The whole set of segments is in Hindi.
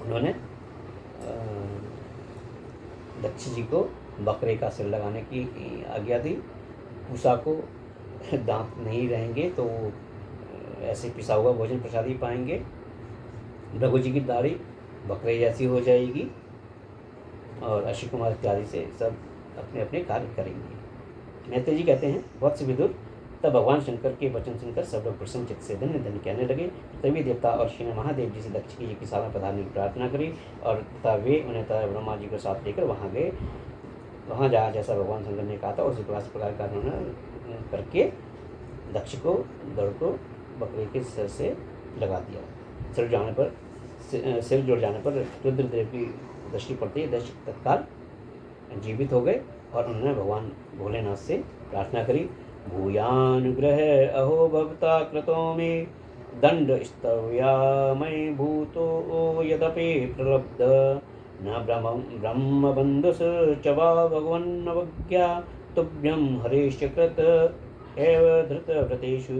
उन्होंने दक्ष जी को बकरे का सिर लगाने की आज्ञा दी। पूषा को दांत नहीं रहेंगे तो ऐसे पिसा हुआ भोजन प्रसाद ही पाएंगे। रघु जी की दाढ़ी बकरे जैसी हो जाएगी और अश्विनी कुमार इत्यादि से सब अपने अपने कार्य करेंगे। मैत्री जी कहते हैं, वत्स विदुर, तब भगवान शंकर के वचन सुनकर सब लोग प्रसन्नचित्त से धन्य धन्य कहने लगे। तभी देवता और श्री महादेव जी से दक्ष की एक साल में पधारने की प्रार्थना करी और तथा वे उन्हें ब्रह्मा जी को साथ लेकर वहाँ गए। वहाँ जहाँ जैसा भगवान शंकर ने कहा था उसी प्रकार का उन्होंने करके दक्ष को गरुड़ को बकरे के सिर से लगा दिया। सिर जुड़ जाने पर रुद्रदेव की दृष्टि पड़ती है। दक्ष तत्काल जीवित हो गए और उन्होंने भगवान भोलेनाथ से प्रार्थना करी, भूयानुग्रह अहो भवता कृतो मे दंड स्तव्या मयि भूतो यदपि प्रलब्ध न ब्रह्म बंधुस च वा भगवन्नवज्ञा तुभ्यं हरेश कृत एव धृतव्रतेषु।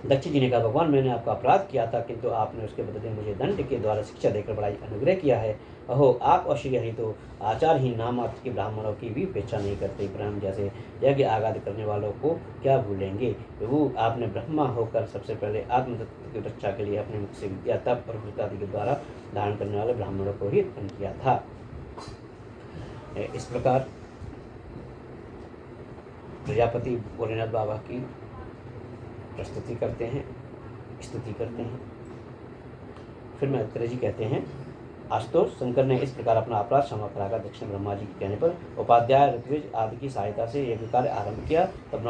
दक्ष जी ने कहा, भगवान मैंने आपका अपराध किया था किंतु आपने उसके बदले मुझे दंड के द्वारा शिक्षा देकर बड़ा अनुग्रह किया है। अहो आप और श्री हरि तो आचारहीन नाम मात्र के ब्राह्मणों की भी उपेक्षा नहीं करते, ब्रह्म जैसे यज्ञ आगाद करने वालों को क्या भूलेंगे। प्रभु आपने ब्रह्मा होकर सबसे पहले आत्म तत्व की रक्षा के लिए अपने मुख से विद्या तप और वृत्तादि के द्वारा धारण करने वाले ब्राह्मणों को ही उत्पन्न किया था। इस प्रकार प्रजापति भोलेनाथ बाबा की प्रस्तुति करते हैं, स्तुति करते हैं। फिर मैत्रेय जी कहते हैं, आज तो शंकर ने इस प्रकार अपना अपराध क्षमा कराकर दक्षिण ब्रह्मा जी के कहने पर उपाध्याय ऋत्विज आदि की सहायता से यज्ञ कार्य आरंभ किया। तब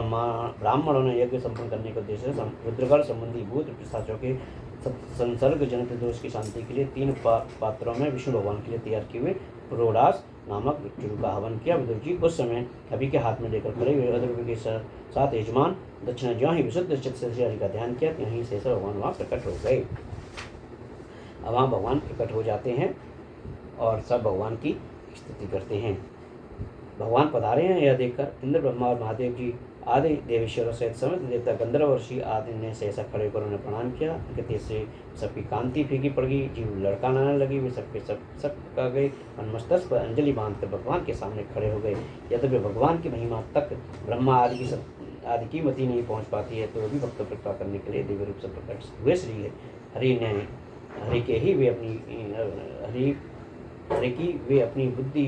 ब्राह्मणों ने यज्ञ संपन्न करने के उद्देश्य से रुद्रगढ़ संबंधी भूत पिशाचों के संसर्ग जनित दोष की शांति के लिए 3 पात्रों में विष्णु भगवान के लिए तैयार किए हुए प्रोडास नामक भिक्षु का हवन किया। विदुर जी उस समय कवि के हाथ में लेकर खड़े हुए अद्रव्य के साथ यजमान दक्ष ने ज्यों ही विशुद्ध चित्त से हरि का ध्यान किया, यहीं से भगवान वहाँ प्रकट हो गए। अब वहाँ भगवान प्रकट हो जाते हैं और सब भगवान की स्तुति करते हैं। भगवान पधारे हैं यह देखकर इंद्र ब्रह्मा और महादेव जी आदि देवेश्वरों सहित समस्त देवता गंधर्व ऋषि आदि ने सहसा खड़े होकर उन्हें प्रणाम किया। उनके तेज से सबकी कांति फीकी पड़ गई, जीव लड़का लाने लगी, वे सबके सब का गए और मस्तक पर अंजलि बांधकर भगवान के सामने खड़े हो गए। यद्यपि भगवान की महिमा तक ब्रह्मा आदि की मति नहीं पहुँच पाती है तो भी भक्तों पर कृपा करने के लिए दिव्य रूप से प्रकट हुए श्री हरि के ही वे अपनी बुद्धि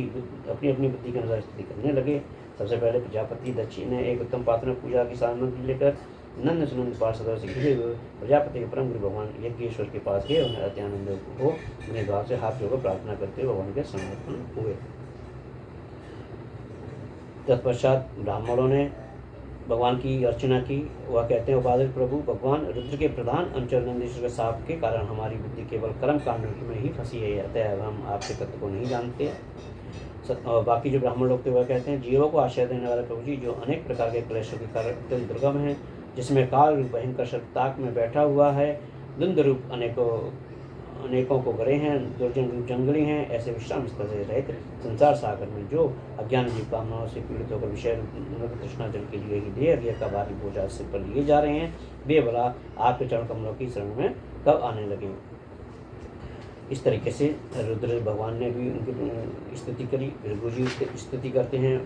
के अनुसार स्तुति करने लगे। सबसे पहले प्रजापति दक्ष ने एक उत्तम पात्र में पूजा की सामग्री लेकर नंद सुनंद पार्षदों से घिरे हुए प्रजापति के परम गुरु भगवान यज्ञेश्वर के पास गए। उन्हें अत्यानंद हो उन्हें द्वार से हाथ जोड़कर प्रार्थना करते हुए भगवान के समर्पण हुए। तत्पश्चात ब्राह्मणों ने भगवान की अर्चना की। वह कहते हैं, उपाध्याय प्रभु भगवान रुद्र के प्रधान अनुचर नंदीश्वर के शाप के कारण हमारी बुद्धि केवल कर्म कांड में ही फंसी है, अतः हम आपके तत्व को नहीं जानते। और बाकी जो ब्राह्मण लोग थे वह कहते हैं, जीवों को आश्रय देने वाले प्रभु जी जो अनेक प्रकार के क्लेशों के कारण अत्यंत दुर्गम है, जिसमें काल रूप भयंकर शताक में बैठा हुआ है, द्वंद रूप अनेकों को गरे हैं, दुर्जन रूप जंगली हैं, ऐसे विश्राम स्थल से रहित संसार सागर में जो अज्ञान जीव कामनाओं से पीड़ित होकर विषय तृष्णा जल के लिए ही देह का भारी बोझ सिर पर लिए जा रहे हैं, वे भला आपके चरण कमलों की शरण में कब आने लगे। इस तरीके से रुद्र भगवान ने भी उनकी स्तुति करी। भृगु जी स्तुति करते हैं।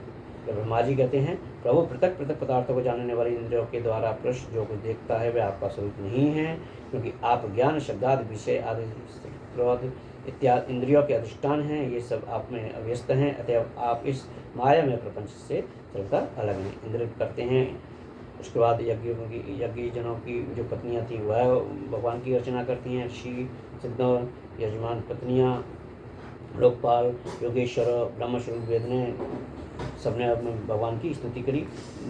ब्रह्मा जी कहते हैं, प्रभु पृथक पृथक पदार्थों को जानने वाले इंद्रियों के द्वारा पुरुष जो कुछ देखता है वह आपका स्वरूप नहीं है, क्योंकि आप ज्ञान शब्दादि विषय आदि क्रोध इत्यादि इंद्रियों के अधिष्ठान हैं, ये सब आप में अव्यस्त हैं, अतः आप इस माया में प्रपंच से सर्वथा अलग हैं। इंद्र करते हैं। उसके बाद यज्ञ जनों की जो पत्नियां थी वह भगवान की अर्चना करती हैं। ऋषि सिद्धों यजमान पत्नियां लोकपाल योगेश्वर ब्रह्मस्वरूप वेद ने सबने भगवान की स्तुति करी।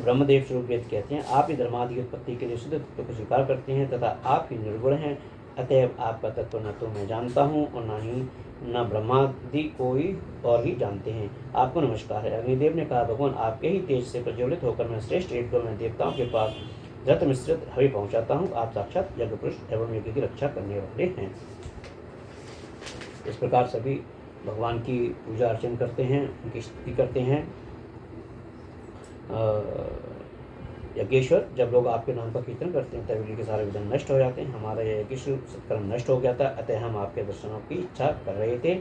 ब्रह्मदेव स्वरूप वेद कहते हैं, आप ही धर्मादि की उत्पत्ति के लिए शुद्ध तत्व को स्वीकार करते हैं तथा आप ही निर्गुण हैं, अतएव आपका तत्व न तो मैं जानता हूँ और न ब्रह्मादि कोई और ही जानते हैं। आपको नमस्कार है। अग्निदेव ने कहा, भगवान आपके ही तेज से प्रज्वलित होकर मैं श्रेष्ठ एक में देवताओं के पास रत मिश्रित हवि पहुँचाता हूँ। आप साक्षात यज्ञ पुरुष एवं यज्ञ की रक्षा करने वाले हैं। इस प्रकार सभी भगवान की पूजा अर्चन करते हैं, उनकी स्तुति करते हैं। यज्ञेश्वर, जब लोग आपके नाम का कीर्तन करते हैं तब यज्ञ के सारे विघ्न नष्ट हो जाते हैं। हमारा यह यज्ञ सत्कर्म नष्ट हो गया था, अतः हम आपके दर्शनों की इच्छा कर रहे थे।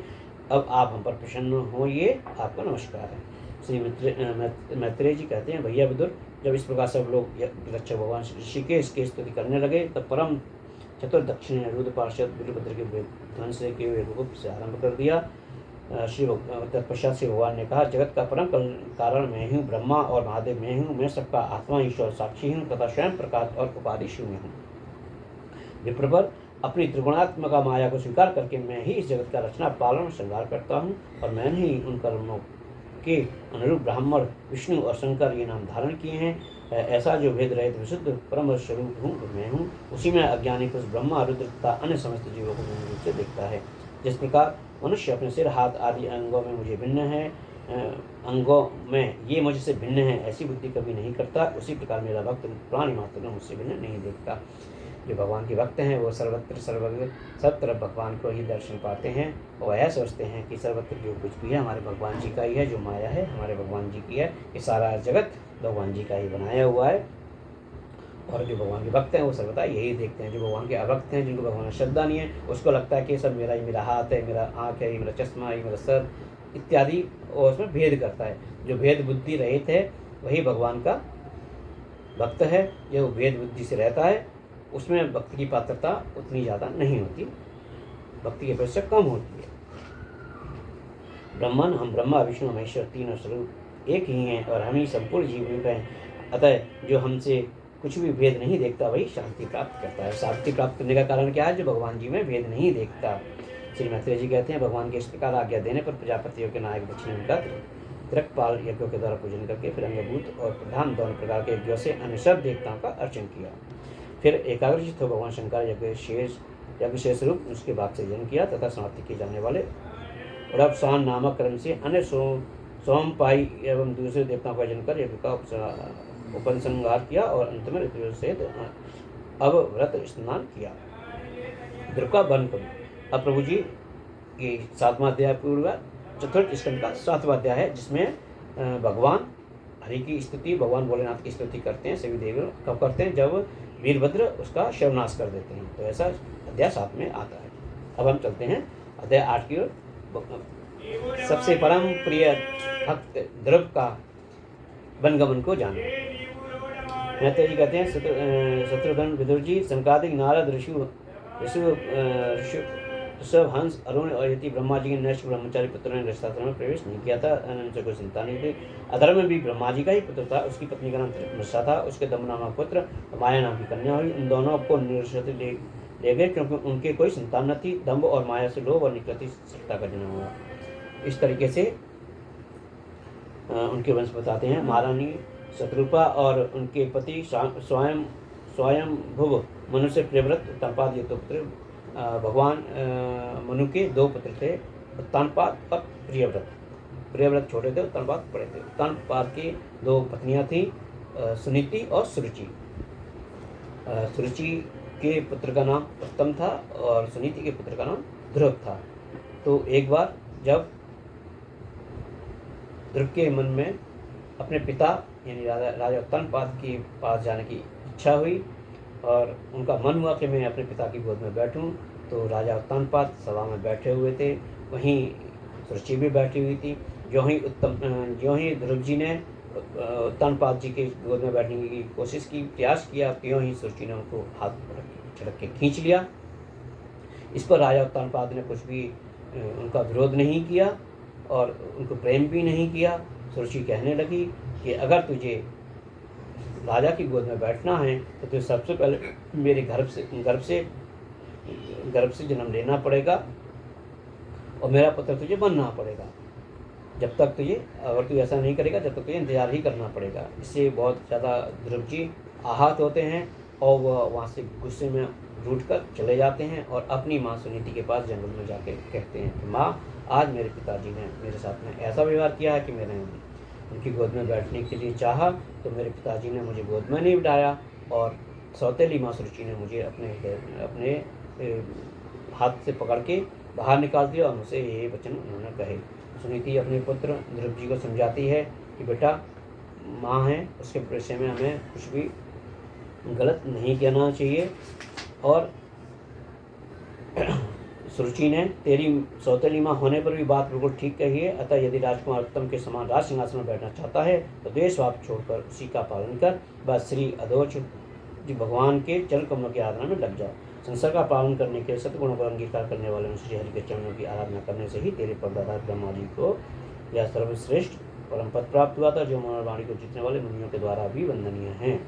अब आप हम पर प्रसन्न हो, ये आपका नमस्कार है। श्री मैत्रेय जी कहते हैं, भैया विदुर, जब इस प्रकार सब लोग रक्षक भगवान ऋषिकेश की स्तुति करने लगे तब परम चतुर दक्षिण रुद्र पार्षद वीरभद्र के ध्वंस के रूप से आरंभ कर दिया। तत्पश्चात श्री भगवान ने कहा, जगत का परम कारण मैं हूँ, ब्रह्मा और महादेव मैं हूँ, मैं सबका आत्मा ईश्वर साक्षी हूँ तथा स्वयं प्रकाश और उपाधि शून्य हूँ। विप्रवर, अपनी त्रिगुणात्मक माया को स्वीकार करके मैं ही इस जगत का रचना पालन श्रृंगार करता हूँ और मैंने ही उन कर्मों के अनुरूप ब्राह्मण, विष्णु और शंकर ये नाम धारण किए हैं। ऐसा जो भेद रहित विशुद्ध परम स्वरूप हूँ मैं हूँ, उसी में अज्ञानी पुरुष ब्रह्मा, रुद्र तथा अन्य समस्त जीवों को मूल रूप से देखता है। जिस प्रकार मनुष्य अपने सिर, हाथ आदि अंगों में मुझे भिन्न है, अंगों में ये मुझसे भिन्न है, ऐसी बुद्धि कभी नहीं करता, उसी प्रकार मेरा भक्त प्राणी मात्र में मुझसे भिन्न नहीं देखता। जो भगवान के भक्त हैं वो सर्वत्र सर्वज्ञ सब तरफ भगवान को ही दर्शन पाते हैं और यह सोचते हैं कि सर्वत्र जो कुछ भी है हमारे भगवान जी का ही है, जो माया है हमारे भगवान जी की है, ये सारा जगत भगवान जी का ही बनाया हुआ है। और जो भगवान के भक्त हैं वो सर्वदा यही देखते हैं। जो भगवान के अभक्त हैं, जिनको भगवान श्रद्धा नहीं है, उसको लगता है कि सब मेरा ही, मेरा हाथ है, मेरा आँख है, ये मेरा चश्मा, ये मेरा सर इत्यादि, और उसमें भेद करता है। जो भेद बुद्धि रहित है वही भगवान का भक्त है। जो भेद बुद्धि से रहता है उसमें भक्ति की पात्रता उतनी ज़्यादा नहीं होती, भक्ति की अपेक्षा कम होती है। ब्रह्मन, हम ब्रह्मा विष्णु महेश्वर तीनों स्वरूप एक ही हैं और हम ही संपूर्ण जीव रूप हैं। अतः जो हमसे कुछ भी भेद नहीं देखता वही शांति प्राप्त करता है। शांति प्राप्त करने का कारण क्या है? जो भगवान जी में भेद नहीं देखता। श्री मैत्रेय जी कहते हैं, भगवान के इस प्रकार आज्ञा देने पर प्रजापतियों के नायक दक्षिण का त्रिकपाल यज्ञों के द्वारा पूजन करके फिर अंगभूत और प्रधान दोनों प्रकार के यज्ञों से अन्य सब देवताओं का अर्चन किया। फिर एकाग्रचित्त हो भगवान शंकर यज्ञ शेष रूप उसके भाग से जन्म किया तथा समाप्ति किए जाने वाले रबसान नामक क्रम से अन्य सोमपाई एवं दूसरे देवताओं का जन्म कर यज्ञ का उपसंहार किया और अंत में ऋतु सहित अब व्रत स्नान किया। ध्रुव का बन करो। अब प्रभु जी की 7वां अध्याय पूर्व चतुर्थ स्कंद का 7वां अध्याय है, जिसमें भगवान हरि की स्तुति, भगवान भोलेनाथ की स्तुति करते हैं। सभी देव कब करते हैं? जब वीरभद्र उसका शवनाश कर देते हैं, तो ऐसा अध्याय 7 में आता है। अब हम चलते हैं अध्याय 8 की ओर। सबसे परम प्रिय भक्त ध्रुव का वनगमन को जाने। मैत्रेय जी कहते हैं, शत्रुघ्न, विदुर जी, संकादिक, नारद, ऋषभ, हंस, अरुण और यति ब्रह्मा जी के नष्ट ब्रह्मचारी पुत्रों ने रक्षास्त्र में प्रवेश नहीं किया था। उनसे कोई संतान नहीं थी। अधर्म में भी ब्रह्मा जी का ही पुत्र था। उसकी पत्नी का नाम मृषा था। उसके दम नामक पुत्र माया नाम की कन्या हुई। उन दोनों को निरक्षित ले गए क्योंकि उनके कोई संतान न थी। दम्भ और माया से लोभ और निकलती सत्ता का जन्म हुआ। इस तरीके से उनके वंश बताते हैं। महारानी शत्रुपा और उनके पति स्वयंभुव मनुष्य प्रियव्रत उत्तानपाद, ये दो पुत्र भगवान मनु के 2 पुत्र थे, उत्तानपाद और प्रियव्रत। प्रियव्रत छोटे थे, उत्तानपाद बड़े थे। उत्तानपाद की 2 पत्नियां थीं, सुनीति और सुरुचि। सुरुचि के पुत्र का नाम उत्तम था और सुनीति के पुत्र का नाम ध्रुव था। तो एक बार जब ध्रुव के मन में अपने पिता यानी राजा उत्तानपाद के पास जाने की इच्छा हुई और उनका मन हुआ कि मैं अपने पिता की गोद में बैठूं, तो राजा उत्तानपाद सभा में बैठे हुए थे, वहीं सुरुचि भी बैठी हुई थी। ज्यों ही ध्रुव जी ने उत्तानपाद जी के गोद में बैठने की कोशिश की, प्रयास किया, त्यों ही सुरुचि ने उनको हाथ झड़क के खींच लिया। इस पर राजा उत्तानपाद ने कुछ भी उनका विरोध नहीं किया और उनको प्रेम भी नहीं किया। सुरुचि कहने लगी कि अगर तुझे राजा की गोद में बैठना है तो तुझे सबसे पहले मेरे गर्भ से जन्म लेना पड़ेगा और मेरा पुत्र तुझे बनना पड़ेगा। जब तक तुझे, अगर तू ऐसा नहीं करेगा जब तक तुझे इंतजार ही करना पड़ेगा। इससे बहुत ज़्यादा ध्रुव जी आहत होते हैं और वह वहाँ से गुस्से में रूठकर चले जाते हैं और अपनी माँ सुनीति के पास जंगल में जाके कहते हैं कि माँ, आज मेरे पिताजी ने मेरे साथ में ऐसा व्यवहार किया है कि मैंने उनकी गोद में बैठने के लिए चाहा तो मेरे पिताजी ने मुझे गोद में नहीं बिठाया और सौतेली माँ सुरुचि ने मुझे अपने हाथ से पकड़ के बाहर निकाल दिया और मुझसे ये वचन उन्होंने कहे। सुनीति अपने पुत्र ध्रुव जी को समझाती है कि बेटा, माँ हैं उसके विषय में हमें कुछ भी गलत नहीं कहना चाहिए। और सुरुचि ने तेरी सौतेली माँ होने पर भी बात बिल्कुल ठीक कही है। अतः यदि राजकुमार उत्तम के समान राज सिंहासन में बैठना चाहता है तो द्वेषभाव छोड़कर उसी का पालन कर। बस श्री अधोच जी भगवान के चरण कमलों की आराधना में लग जाओ। संसार का पालन करने के सत्गुणों का अंगीकार करने वाले श्री हरि के चरणों की आराधना करने से ही तेरे परदादा ब्रह्मा जी को यह सर्वश्रेष्ठ परम पद प्राप्त हुआ था, जो मनोवाणी को जीतने वाले मुनियों के द्वारा भी वंदनीय है।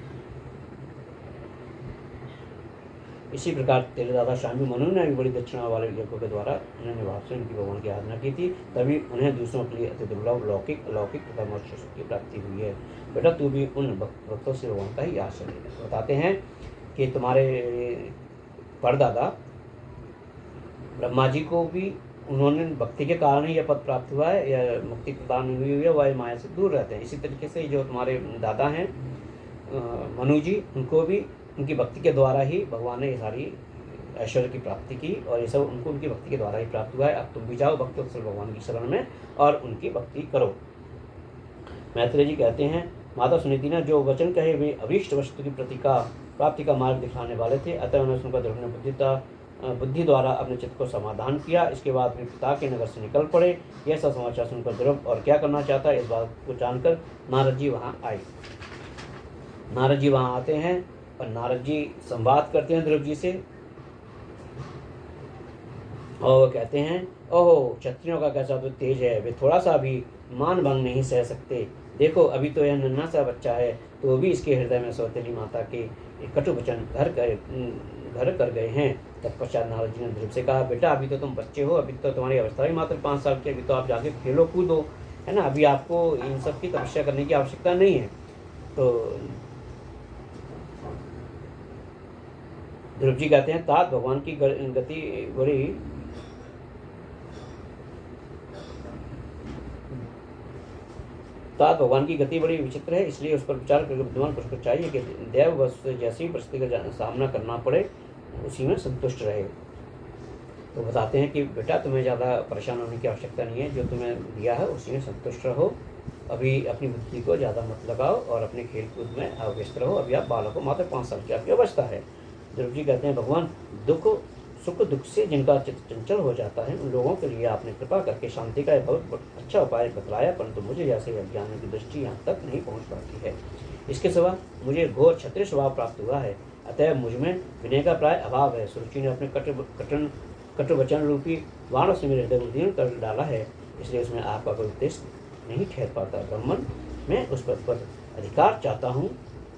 इसी प्रकार तेरे दादा शांति मनु ने भी बड़ी दक्षिणा वाले यज्ञों के द्वारा उन्होंने भाव से उनकी भगवान की आराधना की थी, तभी उन्हें दूसरों के लिए अति दुर्लभ लौकिक अलौकिक तथा मोक्ष की प्राप्ति हुई है। बेटा तू भी उन भक्तों से भगवान का ही आश्रय ले। बताते हैं कि तुम्हारे परदादा ब्रह्मा जी को भी उन्होंने भक्ति के कारण ही यह पद प्राप्त हुआ है, यह मुक्ति प्रदान हुई है, वह माया से दूर रहते हैं। इसी तरीके से जो तुम्हारे दादा हैं मनु जी, उनको भी उनकी भक्ति के द्वारा ही भगवान ने ये सारी ऐश्वर्य की प्राप्ति की, और ये सब उनको उनकी भक्ति के द्वारा ही प्राप्त हुआ है। अब तुम भी जाओ भक्त वत्सल भगवान की शरण में और उनकी भक्ति करो। मैत्रेय जी कहते हैं, माता सुनीति ने जो वचन कहे वे अभीष्ट वस्तु की प्राप्ति का मार्ग दिखाने वाले थे। अतः उन्होंने सुनकर ध्रुव ने बुद्धि द्वारा अपने चित्त को समाधान किया। इसके बाद वे पिता के नगर से निकल पड़े। यह सब समाचार सुनकर ध्रुव और क्या करना चाहता है इस बात को जानकर नारद जी वहाँ आए। नारद जी वहाँ आते हैं और नारद जी संवाद करते हैं ध्रुव जी से, और वो कहते हैं, ओहो क्षत्रियों का कैसा तो तेज है, वे थोड़ा सा भी मान भंग नहीं सह सकते। देखो अभी तो यह नन्हा सा बच्चा है, तो भी इसके हृदय में सौतेली माता के कटु वचन घर कर गए हैं। तत्पश्चात नारद जी ने ध्रुव से कहा, बेटा अभी तो तुम बच्चे हो, अभी तो तुम्हारी अवस्था ही मात्र 5 साल की, अभी तो आप जाके खेलो कूदो, है ना, अभी आपको इन सब की तपस्या करने की आवश्यकता नहीं है। तो ध्रुव जी कहते हैं, तात भगवान की गति बड़ी विचित्र है, इसलिए उस पर विचार करके विद्वान पुरुष को चाहिए कि देव वस्तु जैसी परिस्थिति का सामना करना पड़े उसी में संतुष्ट रहे। तो बताते हैं कि बेटा तुम्हें ज़्यादा परेशान होने की आवश्यकता नहीं है, जो तुम्हें दिया है उसी में संतुष्ट रहो। अभी अपनी बुद्धि को ज़्यादा मत लगाओ और अपने खेल कूद में व्यस्त रहो। अभी आप बालक हो, मात्र 5 साल की आपकी अवस्था है। ध्रुव जी कहते हैं, भगवान सुख दुख से जिनका चित्त चंचल हो जाता है उन लोगों के लिए आपने कृपा करके शांति का बहुत अच्छा उपाय बतलाया, परंतु मुझे जैसे अज्ञानी की दृष्टि यहाँ तक नहीं पहुँच पाती है। इसके सिवा मुझे घोर क्षत्रिय स्वभाव प्राप्त हुआ है, अतः मुझमें विनय का प्राय अभाव है। सुरुचि ने अपने कटुवचन रूपी बाणों से मेरे हृदय को दीर्ण कर डाला है, इसलिए उसमें आपका कोई उद्देश्य नहीं ठहर पाता। ब्राह्मण मैं उस पद पर अधिकार चाहता हूँ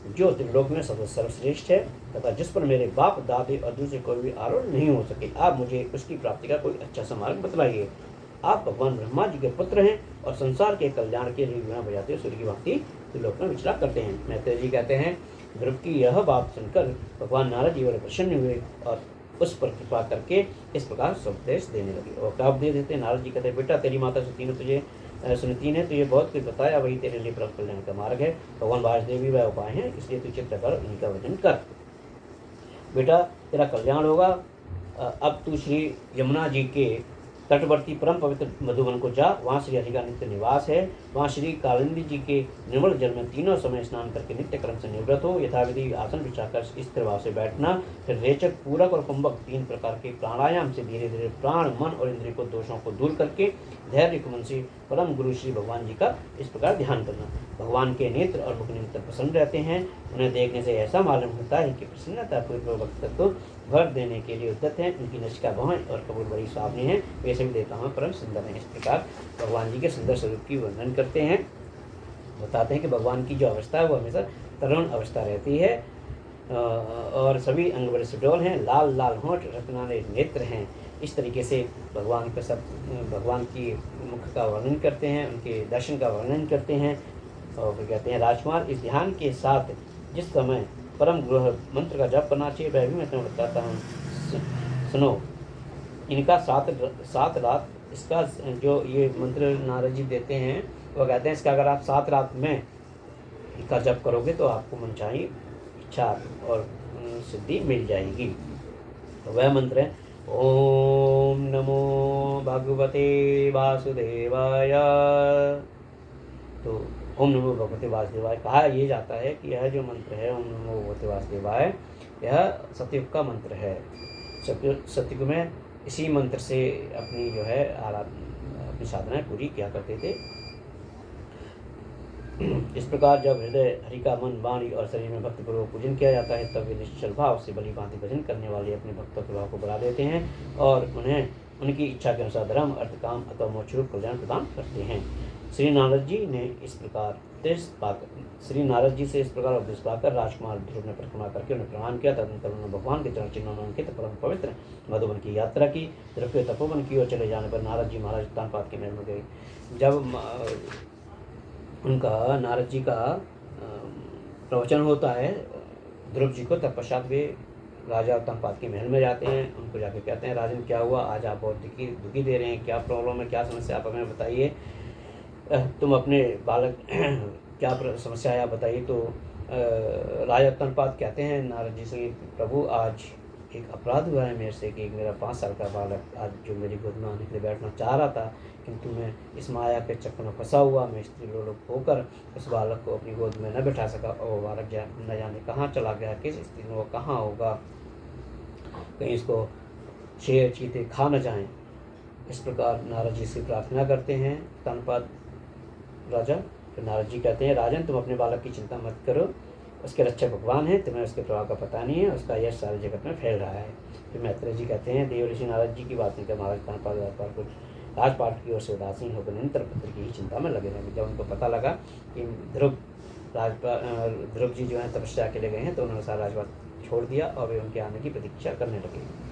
जो त्रिलोक में सर्वश्रेष्ठ है तथा जिस पर मेरे बाप दादे और दूसरे कोई भी आरोप नहीं हो सके। आप मुझे उसकी प्राप्ति का कोई अच्छा सा मार्ग बतलाइए। आप भगवान ब्रह्मा जी के पुत्र हैं और संसार के कल्याण के लिए वीणा बजाते सूर्य की भांति त्रिलोक में विचरा करते हैं। मैत्रेय जी कहते हैं, ध्रुव की यह बात सुनकर भगवान नारद जी बड़े प्रसन्न हुए और उस पर कृपा करके इस प्रकार उपदेश देने लगे। और क्या उपदेश देते हैं? नारद जी कहते हैं, बेटा तेरी माता सुनीति ने तुझे बहुत कुछ बताया, वही तेरे लिए परम कल्याण का मार्ग है। भगवान वासुदेव वह उपाय है, इसलिए तू चित्त कर उनका वजन कर। बेटा तेरा कल्याण होगा। अब तू श्री यमुना जी के तटवर्ती परम पवित्र मधुबन को जा, वहाँ श्री हरि का नित्य निवास है। वहाँ श्री कालिंदी जी के निर्मल जल में तीनों समय स्नान करके नित्य क्रम से निवृत्त हो। यथाविधि आसन बिछाकर स्थिर भाव से बैठना। फिर रेचक, पूरक और कुंभक 3 प्रकार के प्राणायाम से धीरे धीरे प्राण, मन और इंद्रिय को दोषों को दूर करके धैर्य मन से परम गुरु श्री भगवान जी का इस प्रकार ध्यान करना। भगवान के नेत्र और मुख निरंतर प्रसन्न रहते हैं। उन्हें देखने से ऐसा मालूम होता है कि प्रसन्नता पूर्वक भक्त को भर देने के लिए उद्यत है। उनकी नचिका भवन और कपूर बड़ी सावनी है, वे सभी देवताओं में परम सुंदर हैं। इस प्रकार भगवान जी के सुंदर स्वरूप की वर्णन करते हैं। बताते हैं कि भगवान की जो अवस्था है वो हमेशा तरुण अवस्था रहती है और सभी अंग बड़े सुडौल हैं, लाल लाल होंठ, रत्नालय नेत्र हैं। इस तरीके से भगवान की मुख का वर्णन करते हैं, उनके दर्शन का वर्णन करते हैं। और फिर कहते हैं, राजकुमार इस ध्यान के साथ जिस समय परम गृह मंत्र का जप करना चाहिए वह भी मैं तुम्हें बताता हूँ, सुनो। इनका 7 रात इसका जो ये मंत्र नारद जी देते हैं, वो कहते हैं इसका अगर आप 7 रात में इनका जप करोगे तो आपको मनचाही इच्छा और सिद्धि मिल जाएगी। तो वह मंत्र है, ओम नमो भगवते वासुदेवाय। तो ओम नमो भगवते वासुदेवाय कहा ये जाता है कि यह जो मंत्र है ओम नमो भगवते वासुदेवाय, यह सतयुग का मंत्र है। सतयुग में इसी मंत्र से अपनी जो है अपनी साधनाएं पूरी किया करते थे। इस प्रकार जब हृदय हरि का मन, वाणी और शरीर में भक्तिपूर्वक पूजन किया जाता है, तब वे निश्चल भाव से भली भांति भजन करने वाले अपने भक्तों के भाव को बढ़ा देते हैं और उन्हें उनकी इच्छा के अनुसार धर्म, अर्थ, काम अथवा मोक्ष रूप कल्याण प्रदान करते हैं। श्री नारद जी से इस प्रकार उपदेश पाकर राजकुमार ध्रुव ने परिक्रमा करके उन्हें प्रणाम किया। तदनंतर उन्होंने भगवान के चरण चिन्हों में अंकित परम पवित्र मधुबन की यात्रा की। ध्रुव के तपोवन की ओर चले जाने पर नारद जी महाराज उत्तानपाद के महल में गए। जब उनका नारद जी का प्रवचन होता है ध्रुव जी को, तत्पश्चात वे राजा उत्तानपाद के महल में जाते हैं। उनको जाके कहते हैं, राजन क्या हुआ, आज आप बहुत दुखी दे रहे हैं, क्या प्रॉब्लम है, क्या समस्या, आप हमें बताइए। तुम अपने बालक क्या समस्या है आप बताइए। तो राजा उत्तानपाद कहते हैं नारद जी से, प्रभु आज एक अपराध हुआ है मेरे से कि मेरा 5 साल का बालक आज जो मेरी गोद में आने के लिए बैठना चाह रहा था, किंतु मैं इस माया के चक्कर में फंसा हुआ, मैं स्त्री लोलुप होकर उस बालक को अपनी गोद में न बैठा सका और वो बालक न जाने कहाँ चला गया, किस स्थिति में वो कहाँ होगा, कहीं इसको शेर चीते खा न जाएं। इस प्रकार नारद जी से प्रार्थना करते हैं उत्तानपाद राजा। तो नारद जी कहते हैं, राजन तुम अपने बालक की चिंता मत करो, उसके रक्षक भगवान है, तुम्हें उसके प्रभाव का पता नहीं है, उसका यश सारे जगत में फैल रहा है। फिर मैत्रेय जी कहते हैं, देव ऋषि नारद जी की बात नहीं कर महाराज उत्तानपाद कुछ राजपाट की ओर से उदासीन होकर निरंतर पुत्र की ही चिंता में लगे रहेंगे। जब उनको पता लगा कि ध्रुव जी जो है तपस्या के लिए गए हैं, तो उन्होंने सारा राजपाट छोड़ दिया और वे उनके आने की प्रतीक्षा करने लगे।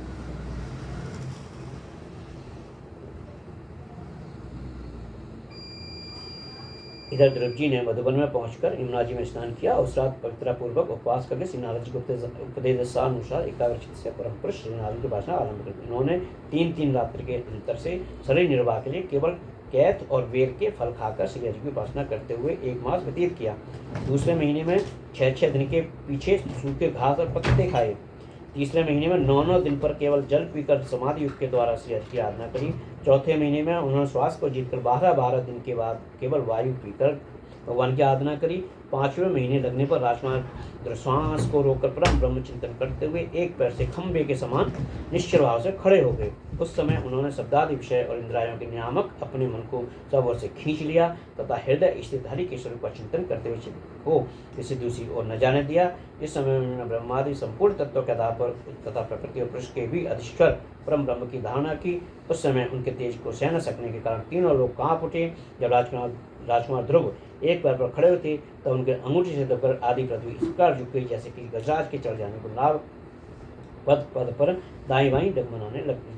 इधर ध्रुव जी ने मधुबन में पहुंचकर यमुना जी में स्नान किया। उस रात पवित्रता पूर्वक उपवास करके श्री नारद जी को उपदेशानुसार एकाग्रचित्त से परम पुरुष श्री नारद की उपासना आरंभ कर दी। उन्होंने 3 रात्रि के अंतर से शरीर निर्वाह के लिए केवल कैथ और बेर के फल खाकर श्री हरि की उपासना करते हुए 1 मास व्यतीत किया। दूसरे महीने में 6 दिन के पीछे सूखे घास और पत्ते खाए। तीसरे महीने में 9 दिन पर केवल जल पीकर समाधि युग के द्वारा श्री हरि की आराधना करी। चौथे महीने में उन्होंने श्वास को जीतकर 12 दिन के बाद केवल वायु पीकर भगवान की आराधना करी। 5वें महीने लगने पर राजकुमार श्वास को रोककर परम ब्रह्म चिंतन करते हुए एक पैर से खंबे के समान निश्चल भाव से खड़े हो गए। उस समय उन्होंने शब्दादि विषय और इंद्रियों के नियामक अपने मन को सब ओर से खींच लिया तथा हृदय स्थित हरि के स्वरूप का चिंतन करते हुए हो इसे दूसरी ओर न जाने दिया। इस समय उन्होंने ब्रह्मादि संपूर्ण तत्वों के आधार पर तथा प्रकृति और पुरुष के भी अधिश्वर परम ब्रह्म की धारणा की। उस समय उनके तेज को सह न सकने के कारण तीनों लोग कांप उठे। जब राजकुमार ध्रुव एक पैर पर खड़े थे तब उनके अंगूठी से दबकर आदि पृथ्वी इस प्रकार झुक गई जैसे कि गजराज के चढ़ जाने को लाभ पद पद पर दाई बाई डगमगाने लगती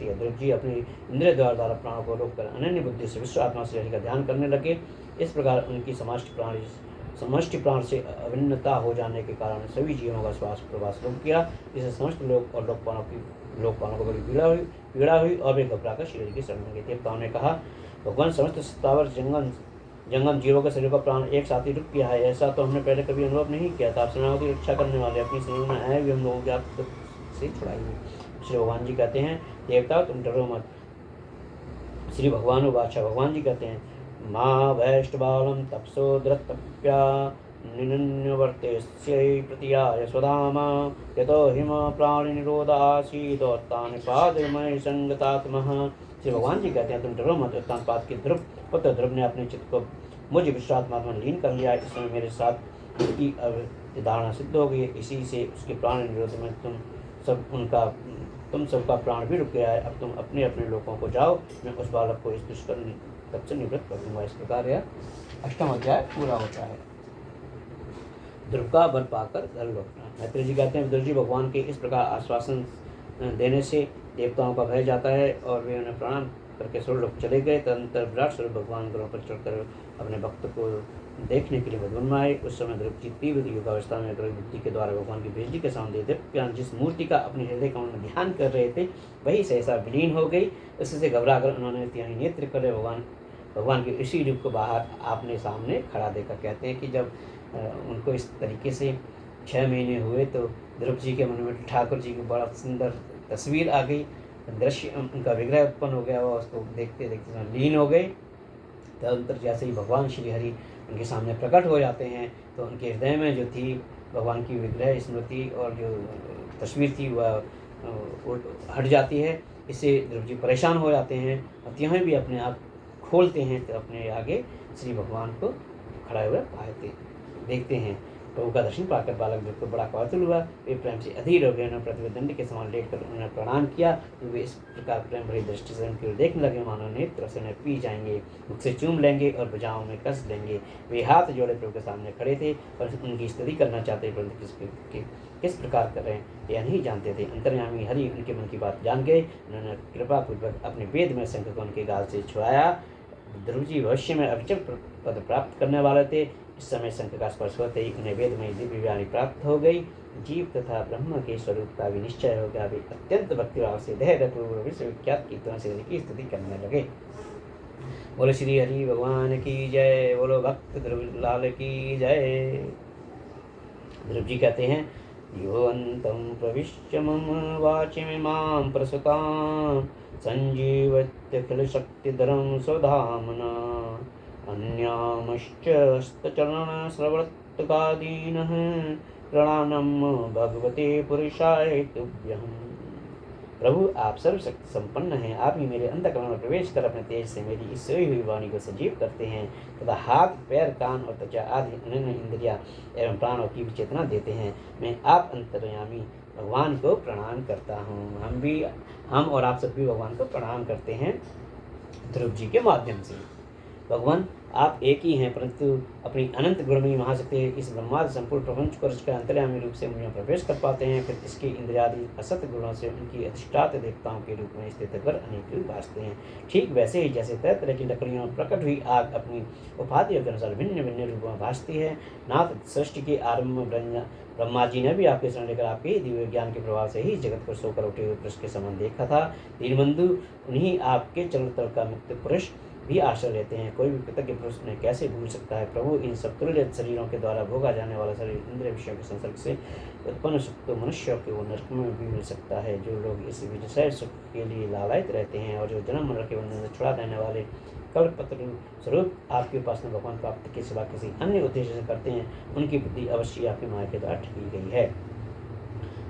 है। ध्रुव जी अपनी इंद्रिय द्वारा प्राणों को रोककर अनन्य बुद्धि से विश्व आत्मा से हरि का ध्यान करने लगे। इस प्रकार उनकी समष्टि प्राण से अभिन्नता हो जाने के कारण सभी जीवों का श्वास प्रवास रुक गया, जिससे समस्त लोग और लोकपालों को बड़ी पीड़ा हुई और वे घबराकर श्री हरि की शरण में गए। देवताओं ने कहा, भगवान समस्त स्थावर जंगम जीवों के शरीर का प्राण एक साथ ही रुक गया है, ऐसा तो हमने पहले कभी अनुभव नहीं किया था। आप सेनाओं की रक्षा करने वाले अपनी सेना में आए हुए हम लोगों के आप से छुड़ाइए। श्री भगवान जी कहते हैं, देवता तुम डरो मत। श्री भगवान बादशाह भगवान जी कहते हैं, माँ वैष्टबालम तपसो द्रतप्या निन्यवर्तेस्यै प्रतियाय स्वधामा यतो हिम प्राणि निरोधासीदोत्तान पादमय संगतात्मः। श्री भगवान जी कहते हैं, तुम डरो मत। उत्तानपाद के पुत्र ध्रुव ने अपने चित्त को मुझ विश्वात्मा में लीन कर लिया। इस समय मेरे साथ उसकी धारणा सिद्ध हो गई। इसी से उसके प्राण निरोध में तुम सबका प्राण भी रुक गया है। अब तुम अपने अपने लोगों को जाओ, मैं उस बालक को इस दुष्कर्म तब से निवृत्त कर दूंगा। इस प्रकार यह 8वां अध्याय पूरा होता है। ध्रुव का वर पाकर धर लौटना। मैत्रेय जी कहते हैं, ध्रुव जी भगवान के इस प्रकार आश्वासन देने से देवताओं का भय जाता है और वे उन्हें प्रणाम करके स्वर्गलोक चले गए। तदनंतर विराट स्वरूप भगवान ग्रहों पर चढ़कर अपने भक्त को देखने के लिए मधुबन में आए। उस समय ध्रुव जी तीव्र योगावस्था में ग्रह बुद्धि के द्वारा भगवान की बेजती के सामने दिव्य जिस मूर्ति का अपने हृदय कमल में ध्यान कर रहे थे वही सहसा विलीन हो गई। उससे घबराकर उन्होंने त्यागी नेत्र कर भगवान के इसी रूप को बाहर आपने सामने खड़ा देखा। कहते हैं कि जब उनको इस तरीके से 6 महीने हुए तो ध्रुव जी के मन में ठाकुर जी की बड़ा सुंदर तस्वीर आ गई, दृश्य उनका विग्रह उत्पन्न हो गया। वह उसको देखते देखते लीन हो गए तदनंतर जैसे ही भगवान श्री हरि उनके सामने प्रकट हो जाते हैं तो उनके हृदय में जो थी भगवान की विग्रह स्मृति और जो तस्वीर थी वह हट जाती है। इससे ध्रुव जी परेशान हो जाते हैं और त्यों भी अपने आप खोलते हैं तो अपने आगे श्री भगवान को खड़ा हुए पाते देखते हैं। प्रभु का दर्शन पाकर बालक ध्रुव को बड़ा कौतूहल हुआ। वे प्रेम से अधीर हो गए। उन्होंने प्रतिदंड के समान लेटकर उन्हें प्रणाम किया। वे इस प्रकार प्रेम भरी दृष्टि से उनकी ओर देखने लगे मानो नेत्र से उन्हें पी जाएंगे, मुख से चूम लेंगे और भुजाओं में कस लेंगे। वे हाथ जोड़े प्रभु के सामने खड़े थे और उनकी स्तुति करना चाहते, परंतु किस प्रकार कर रहे हैं यह नहीं जानते थे। अंतर्यामी हरि उनके मन की बात जान गए। उन्होंने कृपा पूर्वक अपने वेद में शंख को उनके गाल से छुड़ाया। ध्रुव जी भविष्य में अविचल पद प्राप्त करने वाले थे। इस समय शंख का स्पर्श होते ही उन्हें वेद में दिव्य ज्ञानी प्राप्त हो गई। जीव तथा ब्रह्म के स्वरूप का भी निश्चय हो गया। वे अत्यंत भक्तिभाव से धैर्यपूर्वक विश्वविख्यात कीर्तन से की स्तुति करने लगे। बोलो श्री हरि भगवान की जय। बोलो भक्त ध्रुव लाल की जय। ध्रुव जी कहते हैं योऽन्तं प्रविश्य मम वाचिमिमां प्रसुतां सञ्जीवत्यखिलशक्तिधरं स्वधाम्ना अन्यामश्च हस्तचरणश्रवणत्कादीनः प्रणानं भगवते पुरुषाय तुभ्यम्। प्रभु आप सर्वशक्ति संपन्न हैं। आप ही मेरे अंतःकरण में प्रवेश कर अपने तेज से मेरी इस सोई हुई वाणी को सजीव करते हैं तथा हाथ पैर कान और त्वचा आदि अन्य इंद्रिया एवं प्राणों की भी चेतना देते हैं। मैं आप अंतर्यामी भगवान को प्रणाम करता हूँ। हम और आप सब भी भगवान को प्रणाम करते हैं ध्रुव जी के माध्यम से। भगवान आप एक ही हैं, परंतु अपनी अनंत गुणमयी महाशक्ति इस ब्रह्मांड संपूर्ण प्रपंच को रचकर अंतर्यामी रूप से मुझे प्रवेश कर पाते हैं। फिर इसके इंद्रियादि असत गुणों से उनकी अधिष्ठात देवताओं के रूप में स्थित कर अनेक रूप भासते हैं। ठीक वैसे ही जैसे तरह तरह की लकड़ियों में प्रकट हुई आग अपनी उपाधियों के अनुसार भिन्न भिन्न रूपों में भासती है। नाथ सृष्टि के आरंभ में ब्रह्मा जी ने भी आपके शरण लेकर आपके दिव्य ज्ञान के प्रभाव से ही जगत को सोकर उठे हुए पुरुष के समान देखा था। दीनबंधु उन्हीं आपके चरण तल का मुक्त पुरुष भी आश्रय लेते हैं। कोई भी कृतज्ञ पुरुष उन्हें कैसे भूल सकता है। प्रभु इन सब तुल्य शरीरों के द्वारा भोगा जाने वाला शरीर इंद्रिय विषयों के संसर्ग से उत्पन्न सुख तो मनुष्यों के वो नरक में भी मिल सकता है। जो लोग इस विषय सुख के लिए लालायित रहते हैं और जो जन्म मरण के बंधन से छुड़ा देने वाले कल्पतरु स्वरूप आपके उपासना भगवान प्राप्ति के सिवा किसी अन्य उद्देश्य से करते हैं, उनकी बुद्धि अवश्य आपकी माया के द्वारा ठगी गई है।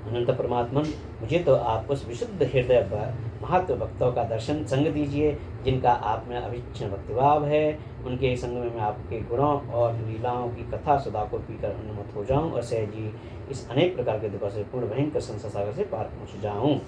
अनंत परमात्मन, मुझे तो आप उस विशुद्ध हृदय महात्म भक्तों का दर्शन संग दीजिए जिनका आप में अविच्छिन्न भक्तिभाव है। उनके संग में मैं आपके गुणों और लीलाओं की कथा सदा को पीकर अनुमत हो जाऊं और सहजी इस अनेक प्रकार के दुखों से पूर्ण भयंकर संसार सागर से पार पहुंच जाऊं।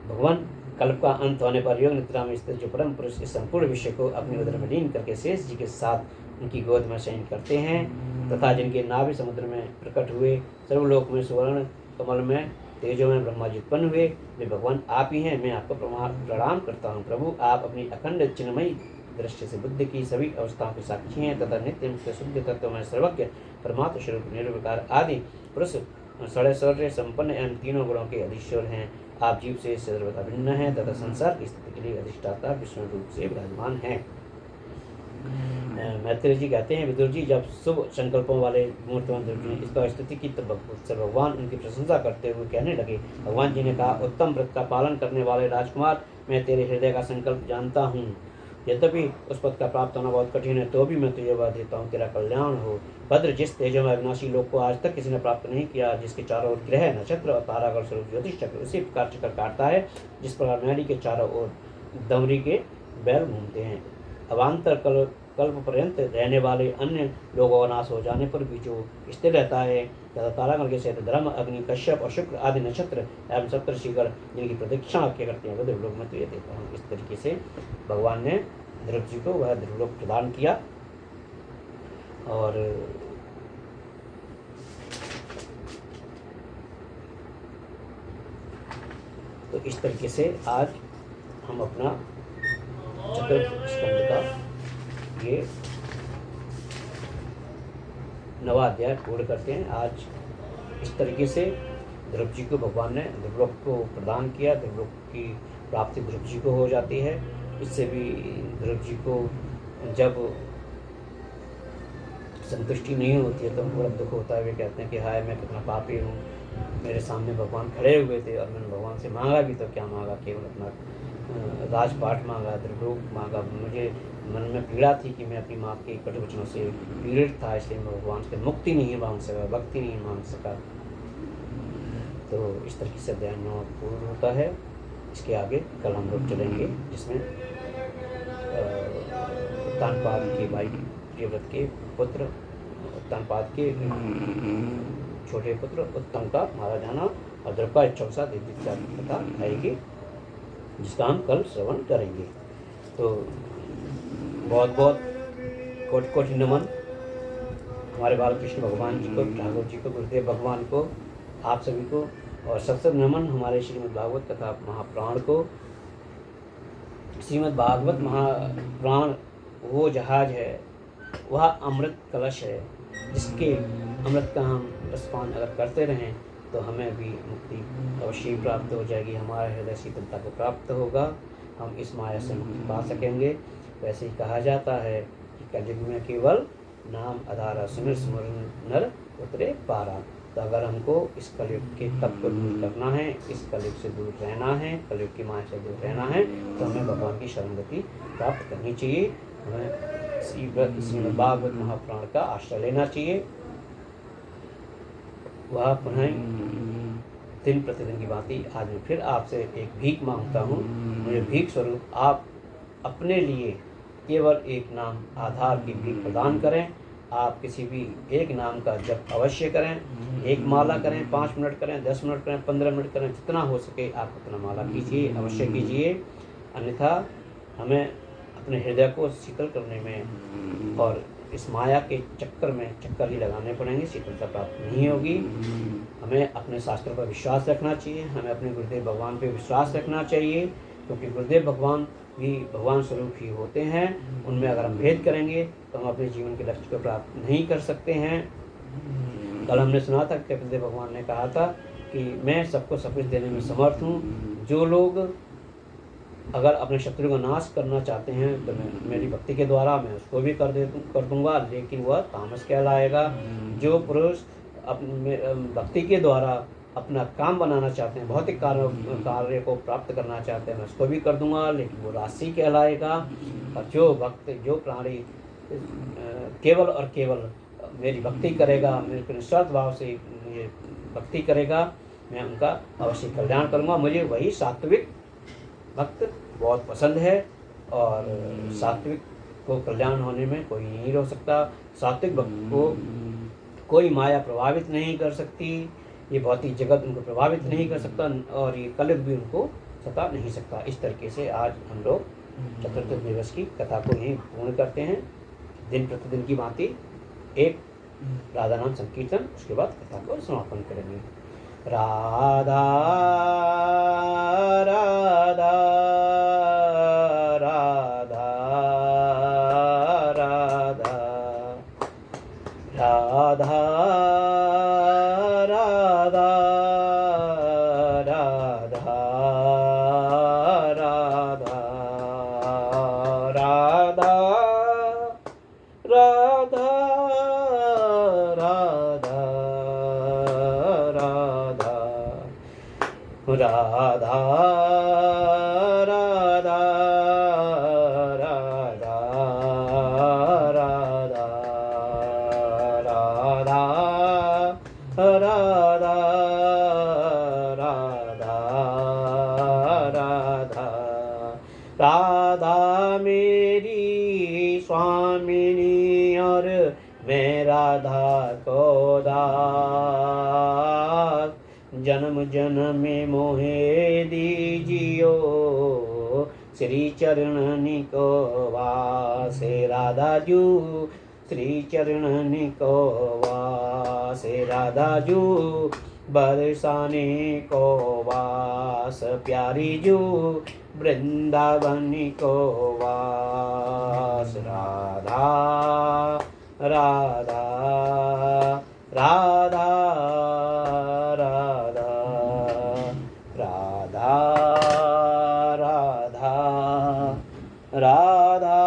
भगवान कल्प का अंत होने पर योग निद्रा में स्थित जो परम पुरुष इस संपूर्ण विषय को अपने उदर में लीन करके शेष जी के साथ उनकी गोद में शयन करते हैं तथा जिनके नाभि समुद्र में प्रकट हुए सर्वलोक में सुवर्ण कमल में तेजों में ब्रह्मा जी उत्पन्न हुए, वे भगवान आप ही हैं। मैं आपको प्रणाम करता हूँ। प्रभु आप अपनी अखंड चिन्मयी दृष्टि से बुद्धि की सभी अवस्थाओं के साक्षी हैं तथा नित्य मुक्त शुद्ध तत्व में सर्वज्ञ परमात्म स्वरूप निर्विकार आदि पुरुष षड्शौर्य संपन्न एवं तीनों गुणों के अधीश्वर हैं। आप जीव से सर्वथा भिन्न हैं तथा संसार की स्थिति के लिए अधिष्ठाता विष्णु रूप से विराजमान हैं। मैत्रेय जी कहते हैं विदुर जी जब शुभ संकल्पों वाले मूर्तिमान ध्रुव जी ने इसका स्तुति की तो भगवान उनकी प्रशंसा करते हुए कहने लगे। भगवान जी ने कहा, उत्तम व्रत का पालन करने वाले राजकुमार, मैं तेरे हृदय का संकल्प जानता हूँ। यद्यपि उस पद का प्राप्त होना बहुत कठिन है तो भी मैं तुझे वह देता हूँ, तेरा कल्याण हो। भद्र, जिस तेजो में अविनाशी लोक को आज तक किसी ने प्राप्त नहीं किया, जिसके चारों ओर ग्रह नक्षत्र और तारागण स्वरूप ज्योतिष चक्र उसी प्रकार चक्कर काटता है जिस प्रकार मैली के चारों ओर दमरी के बैल घूमते हैं। अवान्तर कल्प पर्यंत रहने वाले अन्य लोगों का नाश हो जाने पर भी जो स्थिर रहता है तथा तारागण के सहित धर्म, अग्नि, कश्यप और शुक्र आदि नक्षत्र एवं सप्तर्षिगण जिनकी प्रदक्षिणा आपके करते हैं वह ध्रुवलोक में तुझे देता हूँ। इस तरीके से भगवान ने ध्रुव जी को वह ध्रुवलोक प्रदान किया। और तो इस तरीके से आज हम अपना चतुर्थ स्कंद का ये 9वां अध्याय पूर्ण करते हैं। आज इस तरीके से ध्रुव जी को भगवान ने ध्रुवलोक को प्रदान किया। ध्रुवलोक की प्राप्ति ध्रुव जी को हो जाती है। इससे भी ध्रुव जी को जब संतुष्टि नहीं होती है तो उनको बड़ा दुख होता है। वे कहते हैं कि हाय मैं कितना पापी हूँ, मेरे सामने भगवान खड़े हुए थे और मैंने भगवान से मांगा भी, तो क्या मांगा, केवल अपना राजपाट मांगा, त्रिलोक मांगा। मुझे मन में पीड़ा थी कि मैं अपनी माँ के कटु वचनों से पीड़ित था, इसलिए मैं भगवान से मुक्ति नहीं मांग सका, भक्ति नहीं मांग सका। तो इस तरीके से अध्याय 9 पूर्ण होता है। इसके आगे कल हम लोग चलेंगे, जिसमें उत्तानपाद के भाई प्रियव्रत के पुत्र, उत्तानपाद के छोटे पुत्र उत्तम का मारा जाना और द्रौपदी इच्छा के साथ दीक्षा कथा आएगी, जिसका हम कल श्रवण करेंगे। तो बहुत बहुत कोटि कोटि नमन हमारे बालकृष्ण भगवान जी को, ठाकुर जी को, गुरुदेव भगवान को, आप सभी को, और सबसे नमन हमारे श्रीमद् भागवत कथा महाप्राण को। श्रीमद् भागवत महाप्राण वो जहाज है, वह अमृत कलश है, जिसके अमृत का हम रसपान अगर करते रहें तो हमें भी मुक्ति अवश्य प्राप्त हो जाएगी, हमारे हृदय शीतलता को प्राप्त होगा, हम इस माया से मुक्ति पा सकेंगे। वैसे ही कहा जाता है कि कलयुग में केवल नाम आधारा, सुमिर सुमर नर उतरे पारा। तो अगर हमको इस कलयुग के तप को दूर करना है, इस कलयुग से दूर रहना है, कलयुग की माया से दूर रहना है, तो हमें भगवान की शरणगति प्राप्त करनी चाहिए। हमें श्रीमद् भागवत महाप्राण का आश्रय लेना चाहिए। वह पुनः दिन प्रतिदिन की भांति आज मैं फिर आपसे एक भीख मांगता हूँ। मुझे भीख स्वरूप आप अपने लिए केवल एक नाम आधार की भीख प्रदान करें। आप किसी भी एक नाम का जप अवश्य करें, एक माला करें, 5 मिनट करें, 10 मिनट करें, 15 मिनट करें, जितना हो सके आप उतना माला कीजिए, अवश्य कीजिए। अन्यथा हमें अपने हृदय को शीतल करने में और इस माया के चक्कर में चक्कर ही लगाने पड़ेंगे, शीतलता प्राप्त नहीं होगी। हमें अपने शास्त्रों पर विश्वास रखना चाहिए, हमें अपने गुरुदेव भगवान पर विश्वास रखना चाहिए, क्योंकि गुरुदेव भगवान भी भगवान स्वरूप ही होते हैं। उनमें अगर हम भेद करेंगे तो हम अपने जीवन के लक्ष्य को प्राप्त नहीं कर सकते हैं। कल हमने सुना था कि गुरुदेव भगवान ने कहा था कि मैं सबको सब कुछ देने में समर्थ हूँ। जो लोग अगर अपने शत्रु का नाश करना चाहते हैं तो मैं मेरी भक्ति के द्वारा मैं उसको भी कर दूंगा, लेकिन वह तामस कहलाएगा। जो पुरुष अपने भक्ति के द्वारा अपना काम बनाना चाहते हैं, भौतिक कार्य को प्राप्त करना चाहते हैं, मैं उसको भी कर दूंगा, लेकिन वो राशि कहलाएगा। और जो भक्त, जो प्राणी केवल और केवल मेरी भक्ति करेगा, मेरे निस्वार्थ भाव से ये भक्ति करेगा, मैं उनका अवश्य कल्याण करूंगा। मुझे वही सात्विक भक्त बहुत पसंद है, और सात्विक को कल्याण होने में कोई नहीं रोक सकता। सात्विक भक्त को कोई माया प्रभावित नहीं कर सकती, ये भौतिक जगत उनको प्रभावित नहीं कर सकता, और ये कलयुग भी उनको सता नहीं सकता। इस तरीके से आज हम लोग चतुर्थ दिवस की कथा को यहीं पूर्ण करते हैं। दिन प्रतिदिन की भांति एक राधा नाम संकीर्तन, उसके बाद कथा को समापन करेंगे। राधा राधा राधा राधा राधा राधा राधा राधा राधा राधा राधा राधा राधा राधा राधा राधा राधा राधा राधा मेरी स्वामिनी और मैं राधा को दास, जन्म जन्म में मोहे दीजियो श्री चरण को वासे राधा जू, श्री चरण को वासे राधा जू, बरसाने को वास प्यारी जू, वृंदावन को वास राधा राधा राधा राधा राधा राधा राधा